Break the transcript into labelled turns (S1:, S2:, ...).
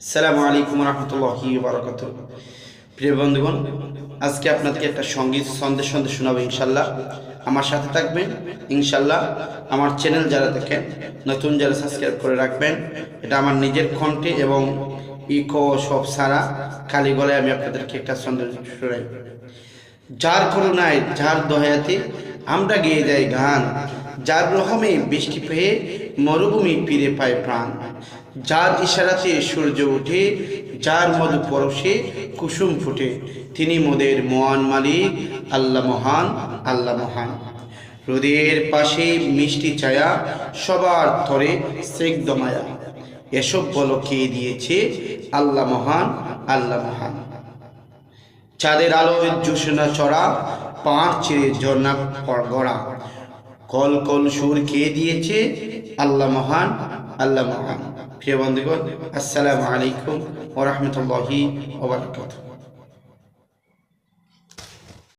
S1: আসসালামু আলাইকুম রহমতুল্লাহি বারাকাতুহু। প্রিয় বন্ধুগণ, আজকে আপনাদেরকে একটা সঙ্গীত সন্দেশ শোনাবো ইনশাল্লাহ। আমার সাথে থাকবেন ইনশাল্লাহ। আমার চ্যানেল যারা দেখেন, নতুন যারা সাবস্ক্রাইব করে রাখবেন। এটা আমার নিজের কণ্ঠে এবং ইকো সব সারা খালি গলায় আমি আপনাদেরকে একটা সন্দেশ শোনাই। যার করুণায় যার দয়াতে আমরা গেয়ে যাই গান, যার রহমে বৃষ্টি পেয়ে মরুভূমি ফিরে পায় প্রাণ, যার ইশারাতে সূর্য ওঠে, যার মধু পরশে কুসুম ফুটে, তিনি মোদের মহান মালিক, আল্লাহ মহান, আল্লাহ মহান। রোদের পাশে মিষ্টি ছায়া, সবার তরে স্নিগ্ধ মায়া, এসব বলো কে দিয়েছে, আল্লাহ মহান, আল্লাহ মহান। চাঁদের আলোয় জোছনা চড়া, পাঁচ চিরে ঝর্ণা গড়া, কল কল সুর কে দিয়েছে, আল্লাহ মহান, আল্লাহ মহান। প্রিয় বন্ধুগণ, আসসালামু আলাইকুম ওয়া রাহমাতুল্লাহি ওয়া বারাকাতুহু।